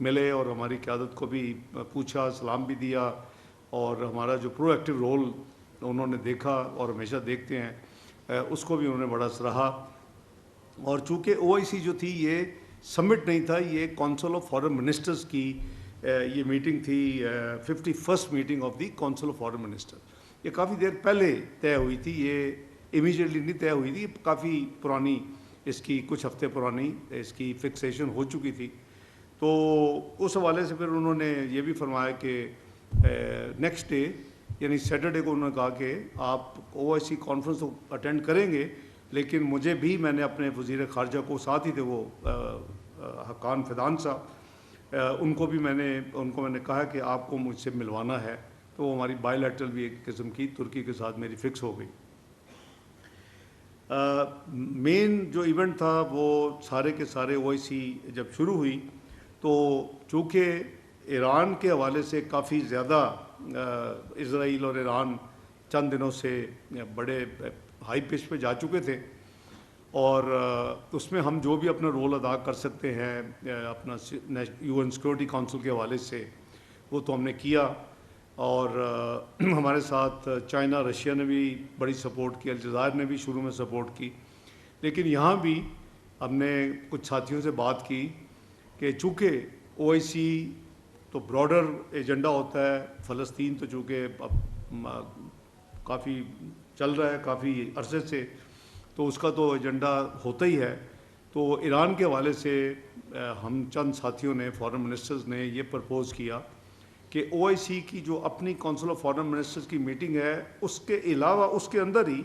ملے اور ہماری قیادت کو بھی پوچھا، سلام بھی دیا، اور ہمارا جو پرو ایکٹیو رول انہوں نے دیکھا اور ہمیشہ دیکھتے ہیں اس کو بھی انہوں نے بڑا سراہا۔ اور چونکہ OIC جو تھی یہ سمٹ نہیں تھا، یہ کونسل آف فارن منسٹرز کی یہ میٹنگ تھی، 51st meeting of the council of foreign minister. یہ کافی دیر پہلے طے ہوئی تھی، یہ امیجیٹلی نہیں طے ہوئی تھی، کافی پرانی، اس کی کچھ ہفتے پرانی اس کی فکسیشن ہو چکی تھی۔ تو اس حوالے سے پھر انہوں نے یہ بھی فرمایا کہ نیکسٹ ڈے یعنی سیٹرڈے کو انہوں نے کہا کہ آپ OIC کانفرنس تو اٹینڈ کریں گے، لیکن مجھے بھی، میں نے اپنے وزیر خارجہ کو ساتھ ہی تھے وہ حقان فیدان صاحب، ان کو میں نے کہا کہ آپ کو مجھ سے ملوانا ہے، تو وہ ہماری بائی لیٹرل بھی ایک قسم کی ترکی کے ساتھ میری فکس ہو گئی۔ مین جو ایونٹ تھا وہ سارے کے سارے OIC جب شروع ہوئی تو چونکہ ایران کے حوالے سے کافی زیادہ اسرائیل اور ایران چند دنوں سے بڑے ہائی پچ پہ جا چکے تھے، اور اس میں ہم جو بھی اپنا رول ادا کر سکتے ہیں اپنا UN سیکورٹی کونسل کے حوالے سے وہ تو ہم نے کیا، اور ہمارے ساتھ چائنا، رشیا نے بھی بڑی سپورٹ کی، الجزائر نے بھی شروع میں سپورٹ کی، لیکن یہاں بھی ہم نے کچھ ساتھیوں سے بات کی کہ چونکہ OIC تو براڈر ایجنڈا ہوتا ہے، فلسطین تو چونکہ اب کافی چل رہا ہے کافی عرصے سے، تو اس کا تو ایجنڈا ہوتا ہی ہے، تو ایران کے حوالے سے ہم چند ساتھیوں نے، فارن منسٹرز نے یہ پرپوز کیا کہ OIC کی جو اپنی کونسل آف فارن منسٹرز کی میٹنگ ہے اس کے علاوہ اس کے اندر ہی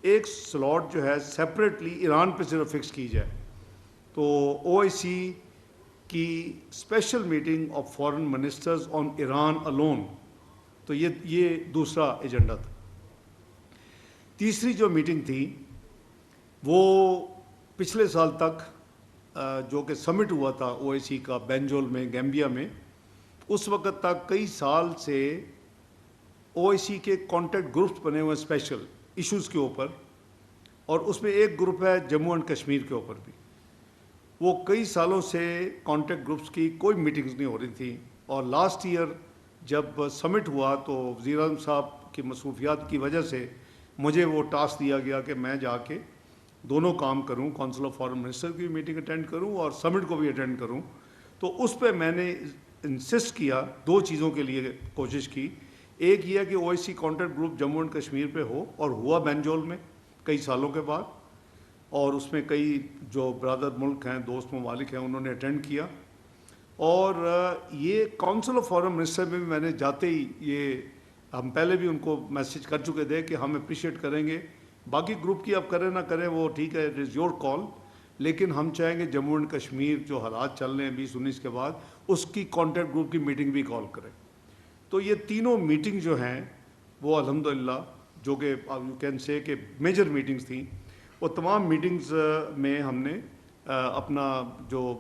ایک سلاٹ جو ہے سیپریٹلی ایران پہ صرف فکس کی جائے، تو OIC کی special meeting of foreign ministers on Iran alone, تو یہ دوسرا ایجنڈا تھا۔ تیسری جو میٹنگ تھی وہ پچھلے سال تک جو کہ سمٹ ہوا تھا OIC کا بینجول میں، گیمبیا میں، اس وقت تک کئی سال سے OIC کے کانٹیکٹ گروپس بنے ہوئے اسپیشل ایشوز کے اوپر، اور اس میں ایک گروپ ہے جموں اینڈ کشمیر کے اوپر بھی، وہ کئی سالوں سے کانٹیکٹ گروپس کی کوئی میٹنگز نہیں ہو رہی تھی، اور لاسٹ ایئر جب سمٹ ہوا تو وزیر اعظم صاحب کی مصروفیات کی وجہ سے مجھے وہ ٹاسک دیا گیا کہ میں جا کے دونوں کام کروں، کونسل آف فارن منسٹر کی میٹنگ اٹینڈ کروں اور سمٹ کو بھی اٹینڈ کروں۔ تو اس پہ میں نے انسسٹ کیا، دو چیزوں کے لیے کوشش کی، ایک یہ ہے کہ OIC contact group Jammu and Kashmir پہ ہو، اور ہوا بینجول میں کئی سالوں کے بعد، اور اس میں کئی جو برادر ملک ہیں، دوست ممالک ہیں، انہوں نے اٹینڈ کیا، اور یہ کونسل آف فارن منسٹر میں بھی میں نے جاتے ہی یہ ہم پہلے بھی ان کو میسج کر چکے تھے کہ ہم اپریشیٹ کریں گے، باقی گروپ کی آپ کریں نہ کریں وہ ٹھیک ہے، اٹ از یور کال، لیکن ہم چاہیں گے جموں اینڈ کشمیر جو حالات چل رہے ہیں 2019 کے بعد اس کی کانٹیکٹ گروپ کی میٹنگ بھی کال کریں۔ تو یہ تینوں میٹنگ جو ہیں وہ الحمدللہ جو کہ یو کین سے کہ میجر میٹنگز تھیں، وہ تمام میٹنگز میں ہم نے اپنا جو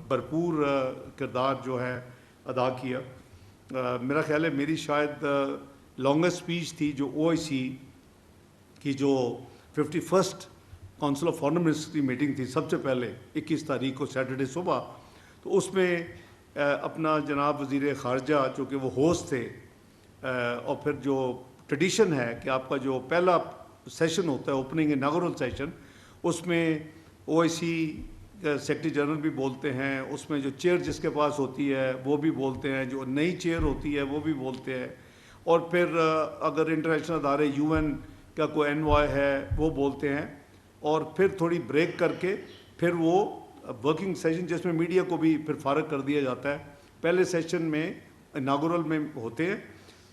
بھرپور کردار جو ہے ادا کیا۔ میرا خیال ہے میری شاید لانگسٹ اسپیچ تھی جو OIC کی جو 51st council of foreign minister کی میٹنگ تھی سب سے پہلے 21 تاریخ کو سیٹرڈے صبح، تو اس میں اپنا جناب وزیر خارجہ چونکہ وہ ہوسٹ تھے، اور پھر جو ٹریڈیشن ہے کہ آپ کا جو پہلا سیشن ہوتا ہے اوپننگ اناگورل سیشن، اس میں OIC سیکرٹری جنرل بھی بولتے ہیں، اس میں جو چیئر جس کے پاس ہوتی ہے وہ بھی بولتے ہیں، جو نئی چیئر ہوتی ہے وہ بھی بولتے ہیں، اور پھر اگر انٹرنیشنل ادارے UN کا کوئی انوائے ہے وہ بولتے ہیں، اور پھر تھوڑی بریک کر کے پھر وہ ورکنگ سیشن جس میں میڈیا کو بھی پھر فارغ کر دیا جاتا ہے، پہلے سیشن میں اناگورل میں ہوتے ہیں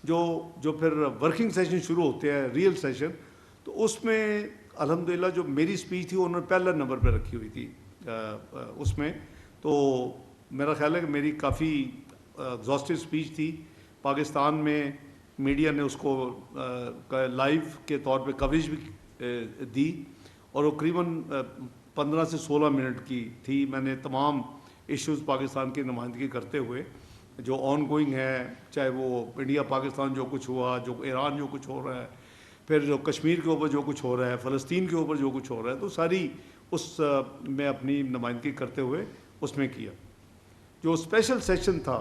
جو پھر ورکنگ سیشن شروع ہوتے ہیں ریئل سیشن، تو اس میں الحمدللہ جو میری اسپیچ تھی انہوں نے پہلا نمبر پہ رکھی ہوئی تھی اس میں، تو میرا خیال ہے کہ میری کافی ایگزاسٹو اسپیچ تھی۔ پاکستان میں میڈیا نے اس کو لائیو کے طور پہ کوریج بھی دی، اور وہ قریباً 15 سے 16 منٹ کی تھی۔ میں نے تمام ایشوز پاکستان کی نمائندگی کرتے ہوئے جو آن گوئنگ ہے، چاہے وہ انڈیا پاکستان جو کچھ ہوا، جو ایران جو کچھ ہو رہا ہے، پھر جو کشمیر کے اوپر جو کچھ ہو رہا ہے، فلسطین کے اوپر جو کچھ ہو رہا ہے، تو ساری اس میں اپنی نمائندگی کرتے ہوئے اس میں کیا۔ جو اسپیشل سیشن تھا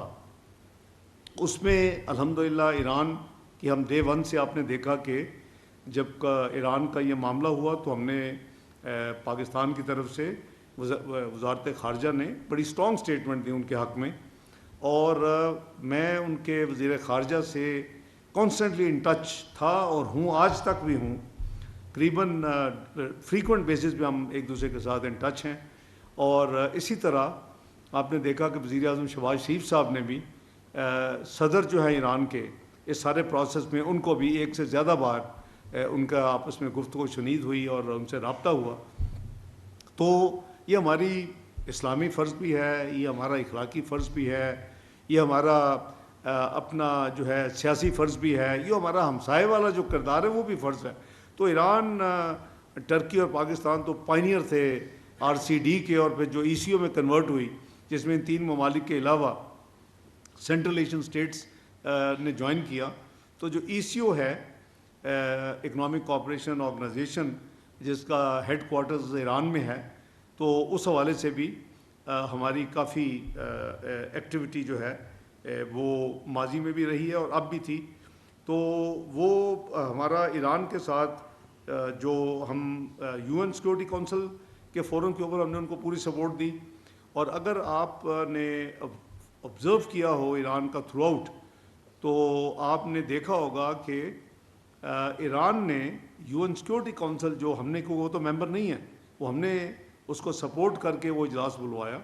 اس میں الحمدللہ ایران کی ہم ڈے ون سے آپ نے دیکھا کہ جب ایران کا یہ معاملہ ہوا تو ہم نے پاکستان کی طرف سے وزارت خارجہ نے بڑی اسٹرانگ اسٹیٹمنٹ دی ان کے حق میں، اور میں ان کے وزیر خارجہ سے کانسٹنٹلی ان ٹچ تھا اور ہوں، آج تک بھی ہوں، قریباً فریکوینٹ بیسس پہ ہم ایک دوسرے کے ساتھ ان ٹچ ہیں. اور اسی طرح آپ نے دیکھا کہ وزیر اعظم شہباز شریف صاحب نے بھی صدر جو ہے ایران کے اس سارے پروسیس میں ان کو بھی ایک سے زیادہ بار ان کا آپس میں گفتگو شنید ہوئی اور ان سے رابطہ ہوا. تو یہ ہماری اسلامی فرض بھی ہے، یہ ہمارا اخلاقی فرض بھی ہے، یہ ہمارا اپنا جو ہے سیاسی فرض بھی ہے، یہ ہمارا ہمسائے والا جو کردار ہے وہ بھی فرض ہے. تو ایران، ٹرکی اور پاکستان تو پائنیئر تھے RCD کے، اور پھر جو ECO میں کنورٹ ہوئی جس میں ان 3 ممالک کے علاوہ سینٹرل ایشین اسٹیٹس نے جوائن کیا. تو جو ECO ہے اکنامک کوآپریشن آرگنائزیشن، جس کا ہیڈ کوارٹرز ایران میں ہے، تو اس حوالے سے بھی ہماری کافی ایکٹیویٹی جو ہے وہ ماضی میں بھی رہی ہے اور اب بھی تھی. تو وہ ہمارا ایران کے ساتھ جو ہم UN سیکورٹی کونسل کے فورم کے اوپر ہم نے ان کو پوری سپورٹ دی. اور اگر آپ نے آبزرو کیا ہو ایران کا تھرو آؤٹ، تو آپ نے دیکھا ہوگا کہ ایران نے UN سیکورٹی کونسل جو ہم نے، وہ تو ممبر نہیں ہے، وہ ہم نے اس کو سپورٹ کر کے وہ اجلاس بلوایا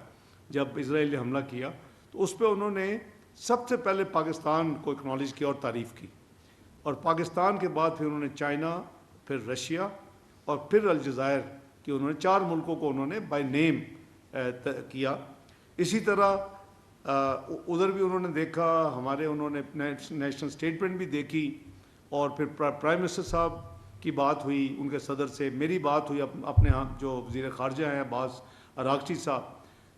جب اسرائیل نے حملہ کیا. تو اس پہ انہوں نے سب سے پہلے پاکستان کو اکنالج کیا اور تعریف کی، اور پاکستان کے بعد پھر انہوں نے چائنا، پھر رشیا اور پھر الجزائر کہ انہوں نے 4 ملکوں کو انہوں نے بائی نیم کیا. اسی طرح ادھر بھی انہوں نے دیکھا، ہمارے انہوں نے نیشنل اسٹیٹمنٹ بھی دیکھی، اور پھر پرائم منسٹر صاحب کی بات ہوئی ان کے صدر سے، میری بات ہوئی اپنے ہاں جو وزیر خارجہ ہیں عباس اراغچی صاحب.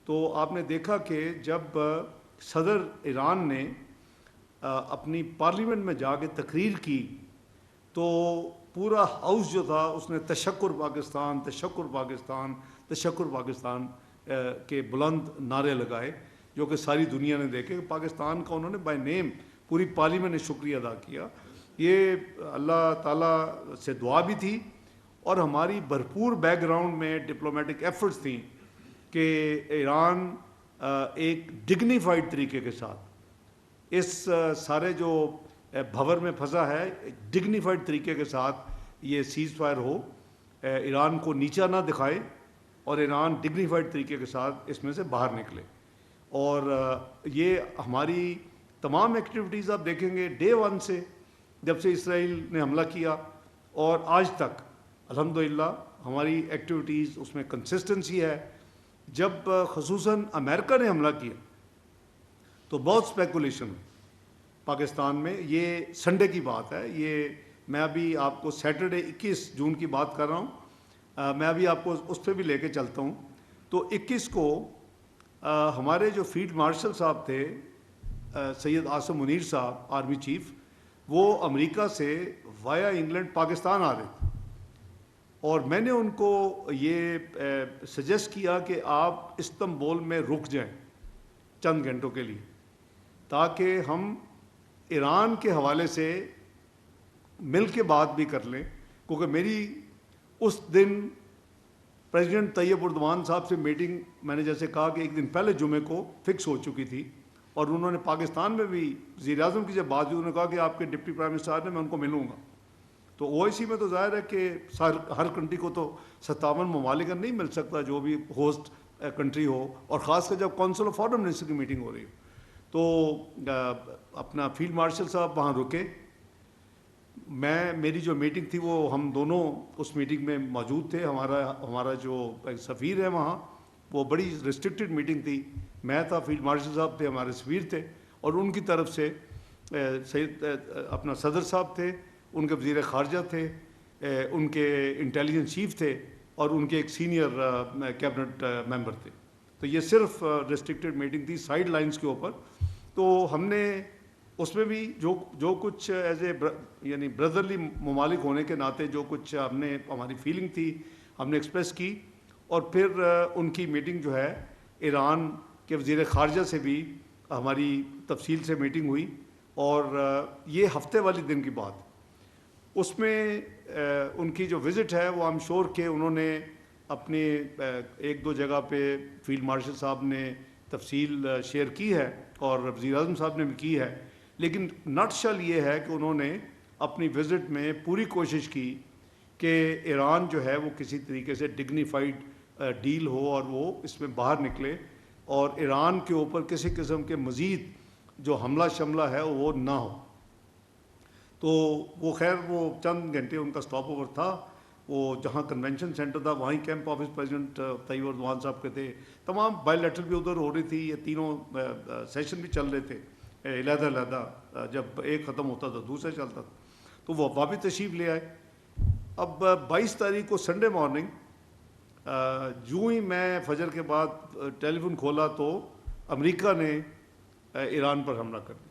تو آپ نے دیکھا کہ جب صدر ایران نے اپنی پارلیمنٹ میں جا کے تقریر کی تو پورا ہاؤس جو تھا اس نے تشکر پاکستان، تشکر پاکستان، تشکر پاکستان کے بلند نعرے لگائے، جو کہ ساری دنیا نے دیکھے. پاکستان کا انہوں نے بائی نیم پوری پارلیمنٹ نے شکریہ ادا کیا. یہ اللہ تعالیٰ سے دعا بھی تھی اور ہماری بھرپور بیک گراؤنڈ میں ڈپلومیٹک ایفرٹس تھیں کہ ایران ایک ڈگنیفائڈ طریقے کے ساتھ اس سارے جو بھور میں پھنسا ہے، ڈگنیفائڈ طریقے کے ساتھ یہ سیز فائر ہو، ایران کو نیچا نہ دکھائے اور ایران ڈگنیفائڈ طریقے کے ساتھ اس میں سے باہر نکلے. اور یہ ہماری تمام ایکٹیویٹیز آپ دیکھیں گے ڈے ون سے، جب سے اسرائیل نے حملہ کیا اور آج تک الحمدللہ ہماری ایکٹیویٹیز اس میں کنسسٹنسی ہے. جب خصوصاً امریکہ نے حملہ کیا تو بہت اسپیکولیشن ہوئی پاکستان میں. یہ سنڈے کی بات ہے، یہ میں ابھی آپ کو سیٹرڈے 21 جون کی بات کر رہا ہوں، میں ابھی آپ کو اس پہ بھی لے کے چلتا ہوں. تو 21 کو ہمارے جو فیلڈ مارشل صاحب تھے سید عاصم منیر صاحب آرمی چیف، وہ امریکہ سے وایا انگلینڈ پاکستان آ رہے تھے، اور میں نے ان کو یہ سجیسٹ کیا کہ آپ استنبول میں رک جائیں چند گھنٹوں کے لیے، تاکہ ہم ایران کے حوالے سے مل کے بات بھی کر لیں. کیونکہ میری اس دن پریزیڈنٹ طیب اردوان صاحب سے میٹنگ، میں نے جیسے کہا کہ ایک دن پہلے جمعے کو فکس ہو چکی تھی، اور انہوں نے پاکستان میں بھی وزیر اعظم کی جب بات ہوئی، انہوں نے کہا کہ آپ کے ڈپٹی پرائم منسٹر نے، میں ان کو ملوں گا. تو OIC میں تو ظاہر ہے کہ ہر کنٹری کو تو 57 ممالک نہیں مل سکتا جو بھی ہوسٹ کنٹری ہو، اور خاص کر جب کونسل آف فارن منسٹر کی میٹنگ ہو رہی ہو. تو اپنا فیلڈ مارشل صاحب وہاں رکے، میری جو میٹنگ تھی وہ ہم دونوں اس میٹنگ میں موجود تھے. ہمارا جو سفیر ہے وہاں، وہ بڑی ریسٹرکٹڈ میٹنگ تھی، میں تھا، فیلڈ مارشل صاحب تھے، ہمارے سفیر تھے، اور ان کی طرف سے سید اپنا صدر صاحب تھے، ان کے وزیر خارجہ تھے، ان کے انٹیلیجنس چیف تھے، اور ان کے ایک سینئر کیبنٹ ممبر تھے. تو یہ صرف ریسٹرکٹڈ میٹنگ تھی سائیڈ لائنز کے اوپر. تو ہم نے اس میں بھی جو کچھ ایز اے یعنی بردرلی ممالک ہونے کے ناطے جو کچھ ہم نے ہماری فیلنگ تھی ہم نے ایکسپریس کی. اور پھر ان کی میٹنگ جو ہے ایران کہ وزیر خارجہ سے بھی ہماری تفصیل سے میٹنگ ہوئی، اور یہ ہفتے والی دن کی بات، اس میں ان کی جو وزٹ ہے وہ آئی ایم شور کہ انہوں نے اپنے ایک دو جگہ پہ فیلڈ مارشل صاحب نے تفصیل شیئر کی ہے اور وزیر اعظم صاحب نے بھی کی ہے، لیکن نٹ شل یہ ہے کہ انہوں نے اپنی وزٹ میں پوری کوشش کی کہ ایران جو ہے وہ کسی طریقے سے ڈگنیفائڈ ڈیل ہو اور وہ اس میں باہر نکلے، اور ایران کے اوپر کسی قسم کے مزید جو حملہ شملہ ہے وہ نہ ہو۔ تو وہ خیر وہ چند گھنٹے ان کا سٹاپ اوور تھا، وہ جہاں کنونشن سینٹر تھا وہیں کیمپ آفس پریزیڈنٹ طیب اردوان صاحب کے تھے، تمام بائی لیٹرل بھی ادھر ہو رہی تھی، یہ تینوں سیشن بھی چل رہے تھے علیحدہ علیحدہ، جب ایک ختم ہوتا تھا دوسرا چلتا تھا، تو وہ واپس تشریف لے آئے۔ اب 22 تاریخ کو سنڈے مارننگ جو ہی میں فجر کے بعد ٹیلی فون کھولا تو امریکہ نے ایران پر حملہ کر دیا،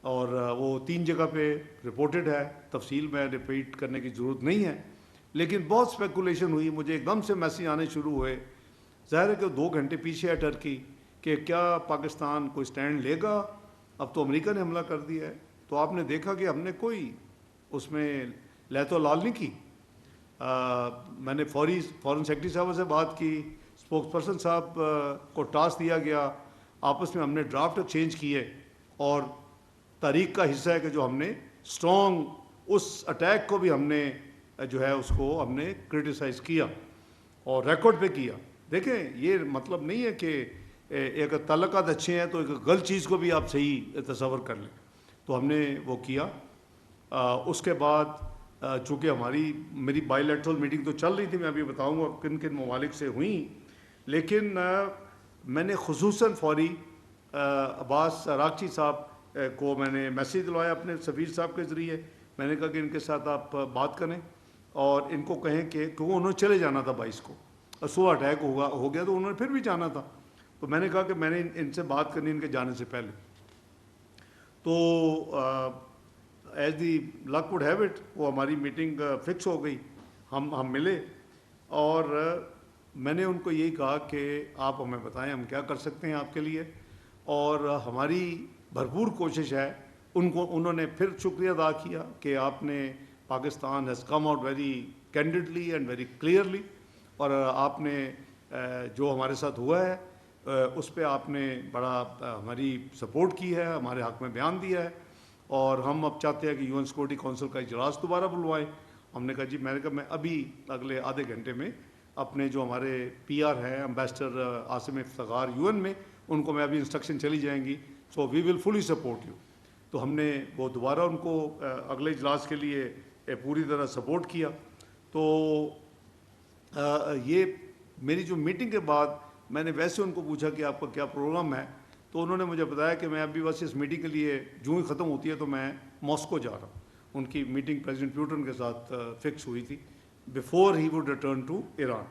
اور وہ 3 جگہ پہ رپورٹڈ ہے، تفصیل میں ریپیٹ کرنے کی ضرورت نہیں ہے، لیکن بہت اسپیکولیشن ہوئی، مجھے ایک دم سے میسیج آنے شروع ہوئے، ظاہر ہے کہ 2 گھنٹے پیچھے ہے ٹرکی، کہ کیا پاکستان کوئی سٹینڈ لے گا، اب تو امریکہ نے حملہ کر دیا ہے۔ تو آپ نے دیکھا کہ ہم نے کوئی اس میں لہت و لال نہیں کی، میں نے فورن سیکرٹری صاحب سے بات کی، اسپوکس پرسن صاحب کو ٹاسک دیا گیا، آپس میں ہم نے ڈرافٹ ایکسچینج کیے، اور تاریخ کا حصہ ہے کہ جو ہم نے اسٹرانگ اس اٹیک کو بھی ہم نے جو ہے اس کو ہم نے کرٹیسائز کیا اور ریکارڈ پہ کیا۔ دیکھیں یہ مطلب نہیں ہے کہ ایک تعلقات اچھے ہیں تو ایک غلط چیز کو بھی آپ صحیح تصور کر لیں، تو ہم نے وہ کیا۔ اس کے بعد چونکہ میری بائی لیٹرل میٹنگ تو چل رہی تھی، میں ابھی بتاؤں گا کن کن ممالک سے ہوئیں، لیکن میں نے خصوصاً فوری عباس راکچی صاحب کو میں نے میسیج دلوایا اپنے سفیر صاحب کے ذریعے، میں نے کہا کہ ان کے ساتھ آپ بات کریں اور ان کو کہیں کہ کیونکہ انہوں نے چلے جانا تھا 22 کو، اور صبح اٹیک ہو گیا تو انہوں نے پھر بھی جانا تھا، تو میں نے کہا کہ میں نے ان سے بات کرنی ان کے جانے سے پہلے۔ تو as the luck would have it وہ ہماری میٹنگ فکس ہو گئی، ہم ملے، اور میں نے ان کو یہی کہا کہ آپ ہمیں بتائیں ہم کیا کر سکتے ہیں آپ کے لیے، اور ہماری بھرپور کوشش ہے۔ انہوں نے پھر شکریہ ادا کیا کہ آپ نے Pakistan has come out very candidly and very clearly, اور آپ نے جو ہمارے ساتھ ہوا ہے اس پہ آپ نے بڑا ہماری سپورٹ کی ہے، ہمارے حق میں بیان دیا ہے، اور ہم اب چاہتے ہیں کہ UN سیکورٹی کونسل کا اجلاس دوبارہ بلوائیں۔ ہم نے کہا جی، میں نے کہا میں ابھی اگلے آدھے گھنٹے میں اپنے جو ہمارے PR ہیں امبیسڈر عاصم افتخار UN میں، ان کو میں ابھی انسٹرکشن چلی جائیں گی، سو وی ول فلی سپورٹ یو۔ تو ہم نے وہ دوبارہ ان کو اگلے اجلاس کے لیے پوری طرح سپورٹ کیا۔ تو یہ میری جو میٹنگ کے بعد میں نے ویسے ان کو پوچھا کہ آپ کا کیا پروگرام ہے، تو انہوں نے مجھے بتایا کہ میں ابھی بس اس میٹنگ کے لیے جو ہی ختم ہوتی ہے تو میں ماسکو جا رہا ہوں۔ ان کی میٹنگ پریزیڈنٹ پیوٹن کے ساتھ فکس ہوئی تھی before he would return to Iran.